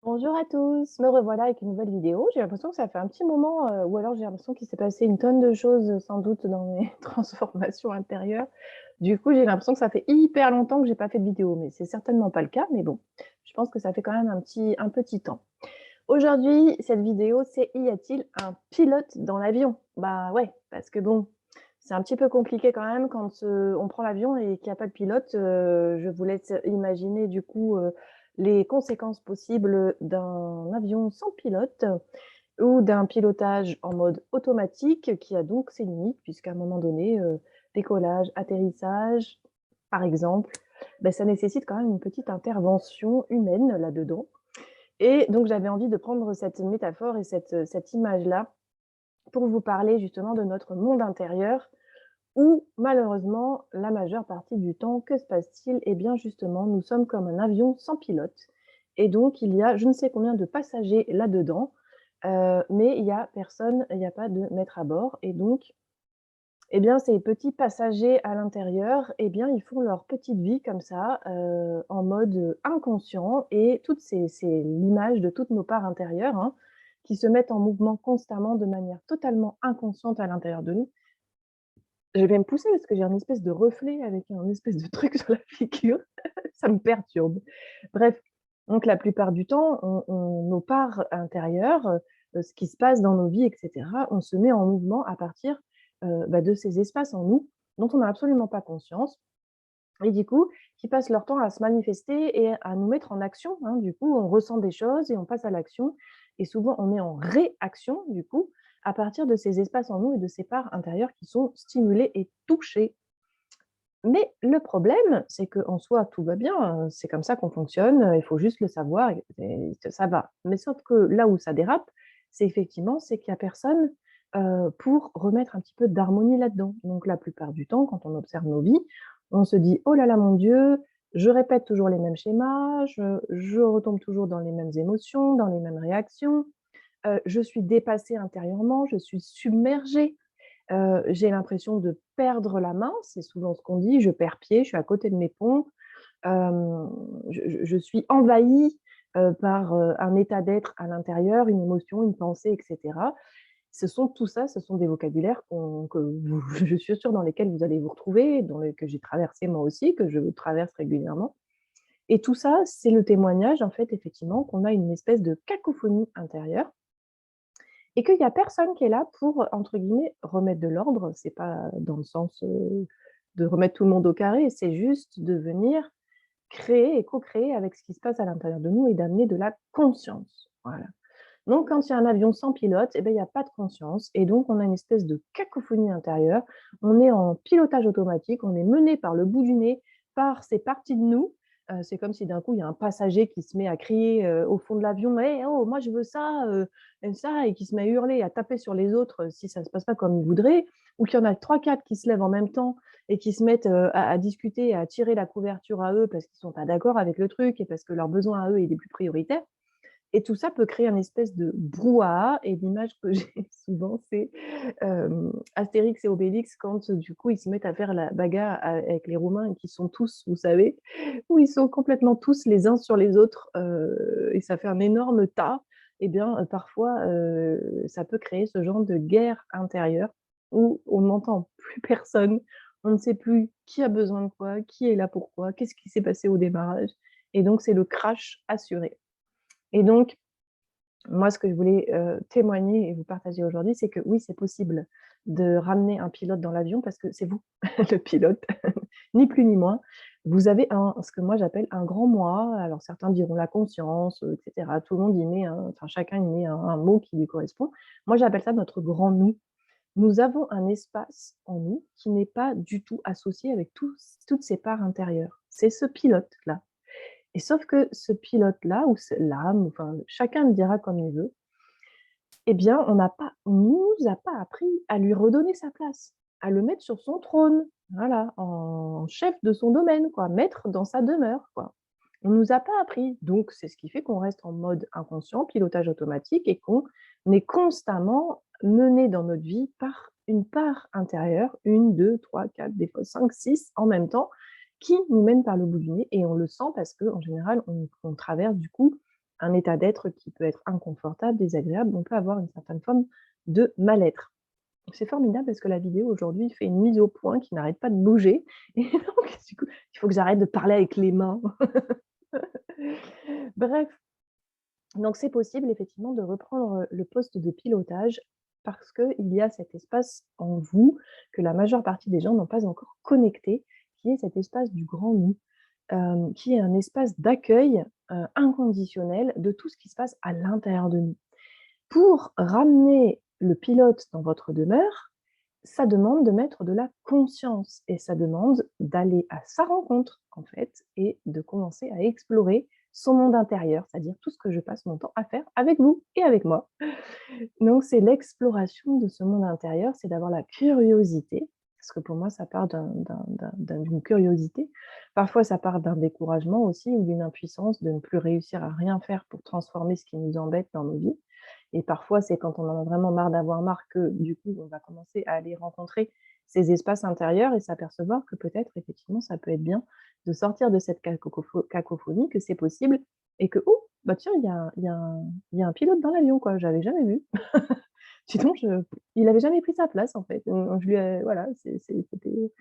Bonjour à tous, me revoilà avec une nouvelle vidéo. J'ai l'impression que ça fait un petit moment, ou alors j'ai l'impression qu'il s'est passé une tonne de choses, sans doute dans mes transformations intérieures. Du coup, j'ai l'impression que ça fait hyper longtemps que j'ai pas fait de vidéo, mais c'est certainement pas le cas, mais bon, je pense que ça fait quand même un petit temps. Aujourd'hui, cette vidéo, c'est: y a-t-il un pilote dans l'avion? Bah ouais, parce que bon, c'est un petit peu compliqué quand même quand, on prend l'avion et qu'il y a pas de pilote. Je vous laisse imaginer du coup, les conséquences possibles d'un avion sans pilote ou d'un pilotage en mode automatique qui a donc ses limites puisqu'à un moment donné, décollage, atterrissage, par exemple, ça nécessite quand même une petite intervention humaine là-dedans. Et donc j'avais envie de prendre cette métaphore et cette image-là pour vous parler justement de notre monde intérieur où malheureusement, la majeure partie du temps, que se passe-t-il? Eh bien justement, nous sommes comme un avion sans pilote et donc il y a je ne sais combien de passagers là-dedans, mais il y a personne, il y a pas de maître à bord et donc eh bien, ces petits passagers à l'intérieur, eh bien, ils font leur petite vie comme ça, en mode, inconscient et toutes c'est l'image de toutes nos parts intérieures, hein, qui se mettent en mouvement constamment de manière totalement inconsciente à l'intérieur de nous. Je vais me pousser parce que j'ai un espèce de reflet avec un espèce de truc sur la figure, ça me perturbe. Bref, donc la plupart du temps, on nos parts intérieures, ce qui se passe dans nos vies et cetera, on se met en mouvement à partir, de ces espaces en nous, dont on n'a absolument pas conscience et du coup, qui passent leur temps à se manifester et à nous mettre en action, hein. Du coup, on ressent des choses et on passe à l'action et souvent on est en réaction, du coup, à partir de ces espaces en nous et de ces parts intérieures qui sont stimulées et touchées. Mais le problème, c'est qu'en soi, tout va bien, c'est comme ça qu'on fonctionne, il faut juste le savoir et ça va. Mais sauf que là où ça dérape, c'est effectivement, c'est qu'il y a personne, pour remettre un petit peu d'harmonie là-dedans. Donc la plupart du temps, quand on observe nos vies, on se dit: «Oh là là, mon Dieu, je répète toujours les mêmes schémas, je retombe toujours dans les mêmes émotions, dans les mêmes réactions, je suis dépassée intérieurement, je suis submergée». J'ai l'impression de perdre la main, c'est souvent ce qu'on dit: «Je perds pied, je suis à côté de mes pompes, je suis envahie, par, un état d'être à l'intérieur, une émotion, une pensée» et cetera. Tout ça, ce sont des vocabulaires que vous je suis sûre dans lesquels vous allez vous retrouver, que j'ai traversé moi aussi, que je traverse régulièrement et tout ça, c'est le témoignage en fait, effectivement, qu'on a une espèce de cacophonie intérieure et qu'il y a personne qui est là pour, entre guillemets, «remettre de l'ordre». C'est pas dans le sens, de remettre tout le monde au carré, c'est juste de venir créer et co-créer avec ce qui se passe à l'intérieur de nous et d'amener de la conscience. Voilà. Donc quand il y a un avion sans pilote il y a pas de conscience et donc on a une espèce de cacophonie intérieure. On est en pilotage automatique, on est mené par le bout du nez, par ces parties de nous. C'est comme si d'un coup, il y a un passager qui se met à crier, au fond de l'avion: «Hé, oh, moi je veux ça, ça» et qui se met à hurler, à taper sur les autres, si ça se passe pas comme il voudrait. Ou qu'il y en a trois quatre qui se lèvent en même temps et qui se mettent, à discuter, à tirer la couverture à eux parce qu'ils sont pas d'accord avec le truc et parce que leur besoin à eux, il est plus prioritaire. Et tout ça peut créer un espèce de brouhaha et l'image que j'ai souvent, c'est, Astérix et Obélix quand, du coup, ils se mettent à faire la bagarre avec les Romains et qu'ils sont tous, vous savez, où ils sont complètement tous les uns sur les autres, et ça fait un énorme tas. Et bien, parfois, ça peut créer ce genre de guerre intérieure où on n'entend plus personne, on ne sait plus qui a besoin de quoi, qui est là pourquoi, qu'est-ce qui s'est passé au démarrage et donc c'est le crash assuré. Et donc, moi, ce que je voulais, témoigner et vous partager aujourd'hui, c'est que oui, c'est possible de ramener un pilote dans l'avion parce que c'est vous le pilote, ni plus ni moins. Vous avez ce que moi j'appelle un grand moi, alors certains diront la conscience, et cetera. Tout le monde y met chacun y met un mot qui lui correspond. Moi, j'appelle ça notre grand nous. Nous avons un espace en nous qui n'est pas du tout associé avec toutes ces parts intérieures. C'est ce pilote-là. Et sauf que ce pilote-là ou ce l'âme, enfin, chacun le dira comme il veut, eh bien, on nous a pas appris à lui redonner sa place, à le mettre sur son trône, voilà, en chef de son domaine, quoi, maître dans sa demeure, quoi. On nous a pas appris, donc c'est ce qui fait qu'on reste en mode inconscient, pilotage automatique et qu'on est constamment mené dans notre vie par une part intérieure, une, 2, 3, 4, des fois 5, 6 en même temps, qui nous mène par le bout du nez et on le sent parce qu'en général, on traverse du coup un état d'être qui peut être inconfortable, désagréable, on peut avoir une certaine forme de mal-être. Donc c'est formidable parce que la vidéo aujourd'hui fait une mise au point qui n'arrête pas de bouger et donc du coup, il faut que j'arrête de parler avec les mains. Bref, donc c'est possible effectivement de reprendre, le poste de pilotage parce qu'il y a cet espace en vous que la majeure partie des gens n'ont pas encore connecté, qui est cet espace du grand nous, qui est un espace d'accueil, inconditionnel de tout ce qui se passe à l'intérieur de nous. Pour ramener le pilote dans votre demeure, ça demande de mettre de la conscience et ça demande d'aller à sa rencontre, en fait, et de commencer à explorer son monde intérieur, c'est-à-dire tout ce que je passe mon temps à faire avec vous et avec moi. Donc c'est l'exploration de ce monde intérieur, c'est d'avoir la curiosité, parce que pour moi ça part d'une curiosité. Parfois ça part d'un découragement aussi ou d'une impuissance de ne plus réussir à rien faire pour transformer ce qui nous embête dans nos vies. Et parfois, c'est quand on en a vraiment marre d'avoir marre que, du coup, on va commencer à aller rencontrer ces espaces intérieurs et s'apercevoir que peut-être, effectivement, ça peut être bien de sortir de cette cacophonie, que c'est possible et que: «Oh, bah, tiens, il y a un pilote dans l'avion, quoi, j'avais jamais vu. Dis donc, il avait jamais pris sa place, en fait». Je lui ai voilà, c'était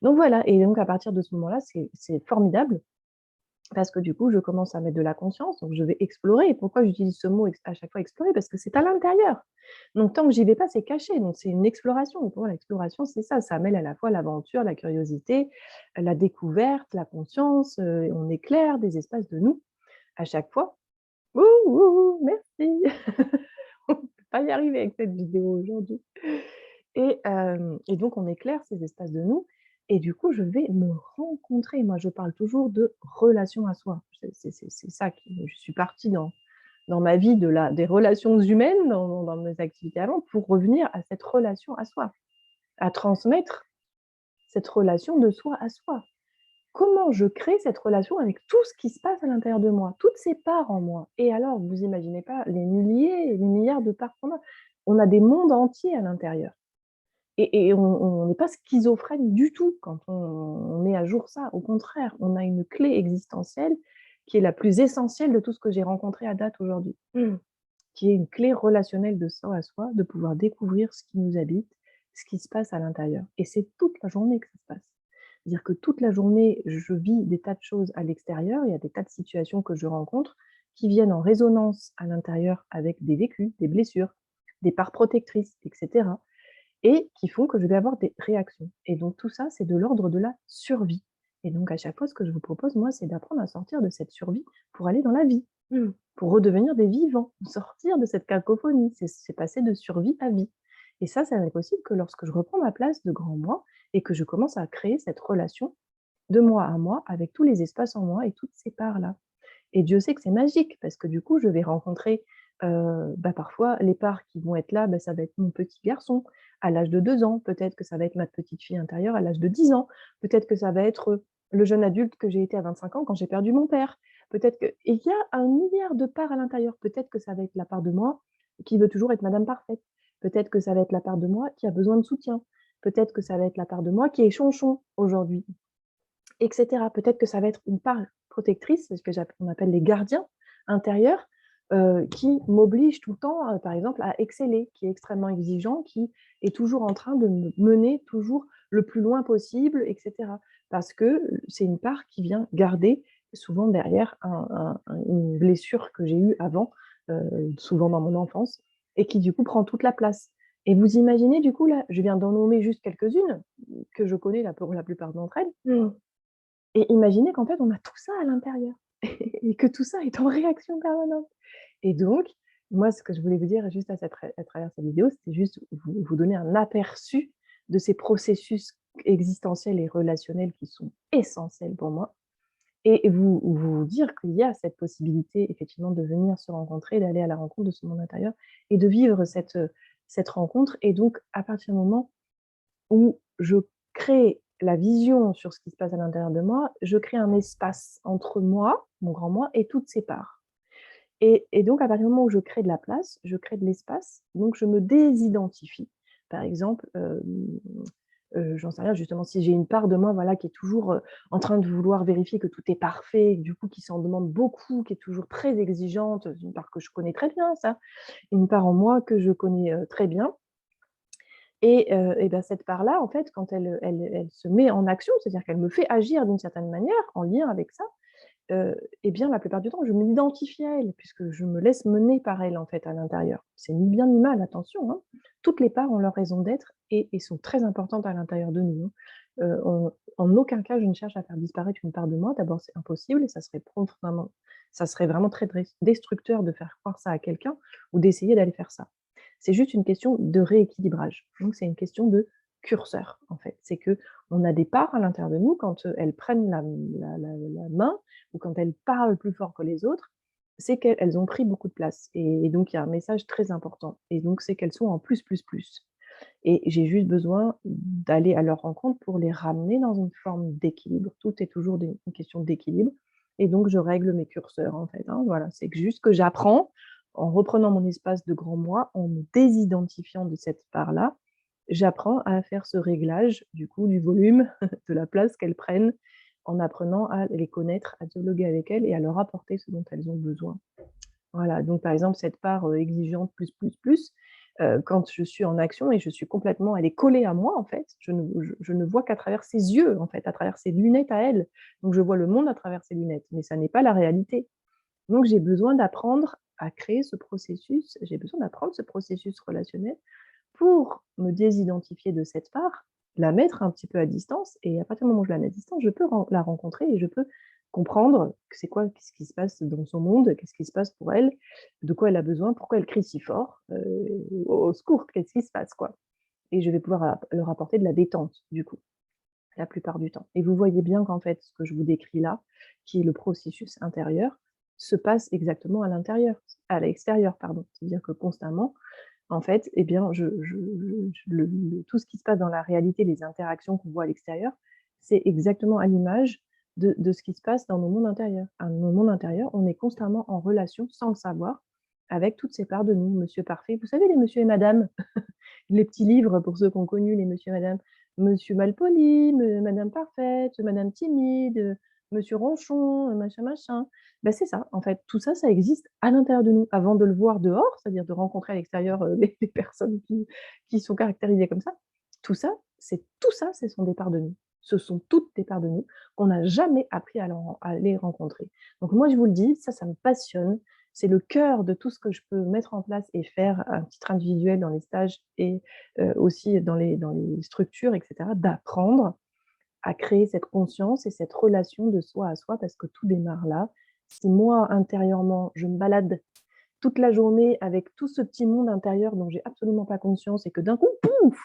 donc voilà et donc à partir de ce moment-là, c'est formidable parce que du coup, je commence à mettre de la conscience, donc je vais explorer. Et pourquoi j'utilise ce mot à chaque fois explorer? Parce que c'est à l'intérieur. Donc tant que j'y vais pas, c'est caché, donc c'est une exploration. Et pour moi, l'exploration, c'est ça, ça mêle à la fois l'aventure, la curiosité, la découverte, la conscience, on éclaire des espaces de nous à chaque fois. Ouh, ouh, ouh, merci! On peut pas y arriver avec cette vidéo aujourd'hui. Et donc on éclaire ces espaces de nous et du coup, je vais me rencontrer. Moi, je parle toujours de relation à soi. C'est ça qui je suis partie dans ma vie des relations humaines, dans mes activités avant, pour revenir à cette relation à soi, à transmettre cette relation de soi à soi. Comment je crée cette relation avec tout ce qui se passe à l'intérieur de moi, toutes ces parts en moi? Et alors, vous imaginez pas les milliers et les milliards de parts qu'on a. On a des mondes entiers à l'intérieur. Et on n'est pas schizophrène du tout quand on met à jour ça. Au contraire, on a une clé existentielle qui est la plus essentielle de tout ce que j'ai rencontré à date aujourd'hui. Qui est une clé relationnelle de soi à soi, de pouvoir découvrir ce qui nous habite, ce qui se passe à l'intérieur. Et c'est toute la journée que ça se passe. C'est-à-dire que toute la journée, je vis des tas de choses à l'extérieur, il y a des tas de situations que je rencontre qui viennent en résonance à l'intérieur avec des vécus, des blessures, des parts protectrices, etc. Et qui font que je vais avoir des réactions. Et donc tout ça, c'est de l'ordre de la survie. Et donc à chaque fois, ce que je vous propose, moi, c'est d'apprendre à sortir de cette survie pour aller dans la vie, pour redevenir des vivants, sortir de cette cacophonie. C'est passer de survie à vie. Et ça n'est possible que lorsque je reprends ma place de grand moi et que je commence à créer cette relation de moi à moi avec tous les espaces en moi et toutes ces parts-là. Et Dieu sait que c'est magique parce que du coup, je vais rencontrer, parfois les parts qui vont être là, ça va être mon petit garçon à l'âge de 2 ans, peut-être que ça va être ma petite fille intérieure à l'âge de 10 ans, peut-être que ça va être, le jeune adulte que j'ai été à 25 ans quand j'ai perdu mon père. Peut-être que et il y a un milliard de parts à l'intérieur. Peut-être que ça va être la part de moi qui veut toujours être madame parfaite. Peut-être que ça va être la part de moi qui a besoin de soutien. Peut-être que ça va être la part de moi qui est chonchon aujourd'hui et cetera. Peut-être que ça va être une part protectrice, ce que on appelle les gardiens intérieurs, qui m'obligent tout le temps, par exemple, à exceller, qui est extrêmement exigeant, qui est toujours en train de me mener toujours le plus loin possible et cetera. Parce que, c'est une part qui vient garder souvent derrière une blessure que j'ai eue avant, souvent dans mon enfance et qui du coup prend toute la place. Et vous imaginez du coup là, je viens d'en nommer juste quelques-unes, que je connais là pour la plupart d'entre elles. Et imaginez qu'en fait, on a tout ça à l'intérieur et que tout ça est en réaction permanente. Et donc, moi, ce que je voulais vous dire juste à travers cette vidéo, c'était juste vous donner un aperçu de ces processus existentiels et relationnels qui sont essentiels pour moi et vous dire qu'il y a cette possibilité effectivement de venir se rencontrer, d'aller à la rencontre de ce monde intérieur et de vivre cette rencontre et donc à partir du moment où je crée la vision sur ce qui se passe à l'intérieur de moi, je crée un espace entre moi, mon grand moi et toutes ses parts. Et donc à partir du moment où je crée de la place, je crée de l'espace, donc je me désidentifie. Par exemple, j'en sais rien, justement, si j'ai une part de moi, voilà, qui est toujours, en train de vouloir vérifier que tout est parfait et du coup qui s'en demande beaucoup, qui est toujours très exigeante, c'est une part que je connais très bien ça, une part en moi que je connais, très bien et bah, cette part-là, en fait, quand elle se met en action, c'est-à-dire qu'elle me fait agir d'une certaine manière en lien avec ça, et bien, la plupart du temps, je m'identifie à elle puisque je me laisse mener par elle, en fait, à l'intérieur. C'est ni bien ni mal, attention, hein. Toutes les parts ont leur raison d'être et sont très importantes à l'intérieur de nous, hein. En aucun cas, je ne cherche à faire disparaître une part de moi. D'abord, c'est impossible et ça serait vraiment très destructeur de faire croire ça à quelqu'un ou d'essayer d'aller faire ça. C'est juste une question de rééquilibrage. Donc c'est une question de curseur, en fait. C'est qu'on a des parts à l'intérieur de nous quand, elles prennent la main ou quand elles parlent plus fort que les autres, c'est qu'elles ont pris beaucoup de place et donc il y a un message très important et donc c'est qu'elles sont en plus, plus, plus et j'ai juste besoin d'aller à leur rencontre pour les ramener dans une forme d'équilibre. Tout est toujours une question d'équilibre et donc je règle mes curseurs, en fait, hein, voilà. C'est que juste que j'apprends, en reprenant mon espace de grand moi, en me désidentifiant de cette part-là, j'apprends à faire ce réglage, du coup, du volume, de la place qu'elles prennent, en apprenant à les connaître, à dialoguer avec elles et à leur apporter ce dont elles ont besoin. Voilà, donc par exemple, cette part, exigeante plus, plus, plus, quand je suis en action et je suis complètement elle est collée à moi, en fait, je ne vois qu'à travers ses yeux, en fait, à travers ses lunettes à elle. Donc je vois le monde à travers ses lunettes, mais ça n'est pas la réalité. Donc j'ai besoin d'apprendre à créer ce processus, j'ai besoin d'apprendre ce processus relationnel pour me désidentifier de cette part, la mettre un petit peu à distance et à partir du moment où je la mets à distance, je peux la rencontrer et je peux comprendre que c'est quoi, qu'est-ce qui se passe dans son monde, qu'est-ce qui se passe pour elle, de quoi elle a besoin, pourquoi elle crie si fort, au secours, qu'est-ce qui se passe, quoi? Et je vais pouvoir leur apporter de la détente, du coup, la plupart du temps. Et vous voyez bien qu'en fait, ce que je vous décris là, qui est le processus intérieur, se passe exactement à l'extérieur, pardon. C'est-à-dire que constamment, en fait, eh bien, tout ce qui se passe dans la réalité, les interactions qu'on voit à l'extérieur, c'est exactement à l'image de ce qui se passe dans nos mondes intérieurs. Dans nos mondes intérieurs, on est constamment en relation, sans le savoir, avec toutes ces parts de nous. Monsieur parfait, vous savez les monsieur et madame? Les petits livres pour ceux qui ont connu les monsieur et madame. Monsieur malpoli, madame parfaite, madame timide, monsieur ronchon, machin, machin. Ben c'est ça, en fait, tout ça, ça existe à l'intérieur de nous. Avant de le voir dehors, c'est-à-dire de rencontrer à l'extérieur, les personnes qui sont caractérisées comme ça, tout ça, ce sont des parts de nous. Ce sont toutes des parts de nous qu'on n'a jamais appris à les rencontrer. Donc moi, je vous le dis, ça me passionne. C'est le cœur de tout ce que je peux mettre en place et faire à titre individuel dans les stages et aussi dans les structures et cetera, d'apprendre à créer cette conscience et cette relation de soi à soi parce que tout démarre là. Si moi, intérieurement, je me balade toute la journée avec tout ce petit monde intérieur dont j'ai absolument pas conscience et que d'un coup, pouf!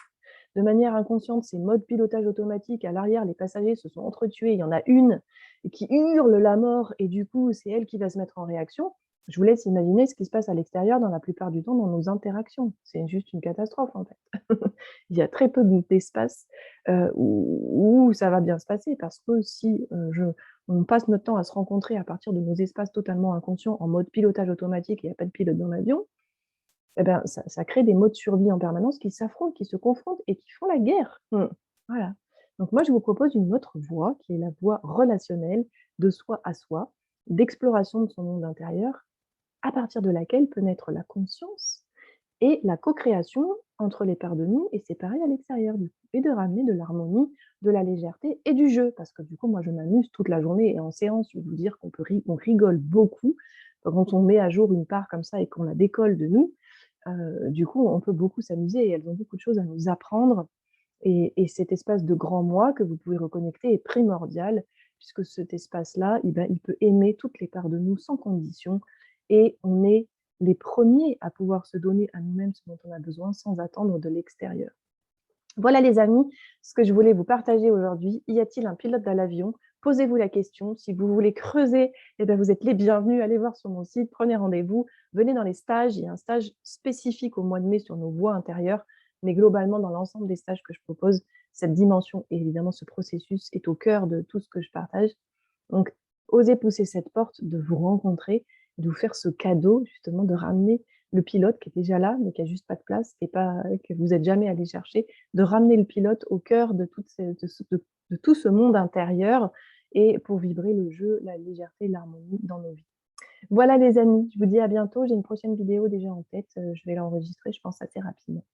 De manière inconsciente, c'est mode pilotage automatique, à l'arrière, les passagers se sont entretués, il y en a une qui hurle la mort et du coup, c'est elle qui va se mettre en réaction. Je vous laisse imaginer ce qui se passe à l'extérieur dans la plupart du temps dans nos interactions. C'est juste une catastrophe, en fait. Il y a très peu d'espace, où ça va bien se passer parce que si, on passe notre temps à se rencontrer à partir de nos espaces totalement inconscients en mode pilotage automatique et il y a pas de pilote dans l'avion, et ben, ça crée des modes survie en permanence qui s'affrontent, qui se confrontent et qui font la guerre. Voilà. Donc moi, je vous propose une autre voie qui est la voie relationnelle, de soi à soi, d'exploration de son monde intérieur, à partir de laquelle peut naître la conscience et la co-création entre les parts de nous et c'est pareil à l'extérieur du coup et de ramener de l'harmonie, de la légèreté et du jeu. Parce que du coup, moi, je m'amuse toute la journée et en séance, je vais vous dire on rigole beaucoup quand on met à jour une part comme ça et qu'on la décolle de nous. Du coup, on peut beaucoup s'amuser et elles ont beaucoup de choses à nous apprendre et cet espace de grand moi que vous pouvez reconnecter est primordial puisque cet espace-là, eh ben, il peut aimer toutes les parts de nous sans condition et on est les premiers à pouvoir se donner à nous-mêmes ce dont on a besoin sans attendre de l'extérieur. Voilà les amis, ce que je voulais vous partager aujourd'hui. Y a-t-il un pilote dans l'avion? Posez-vous la question. Si vous voulez creuser, eh bien, vous êtes les bienvenus. Allez voir sur mon site, prenez rendez-vous, venez dans les stages. Il y a un stage spécifique au mois de mai sur nos voies intérieures, mais globalement, dans l'ensemble des stages que je propose, cette dimension et évidemment ce processus est au cœur de tout ce que je partage. Donc, osez pousser cette porte, de vous rencontrer, de vous faire ce cadeau justement de ramener le pilote qui est déjà là, mais qui a juste pas de place et pas que vous êtes jamais allé chercher, de ramener le pilote au cœur de toute ces de tout ce monde intérieur et pour vibrer le jeu, la légèreté, l'harmonie dans nos vies. Voilà les amis, je vous dis à bientôt. J'ai une prochaine vidéo déjà en tête, je vais l'enregistrer, je pense assez rapidement.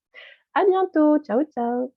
À bientôt, ciao, ciao.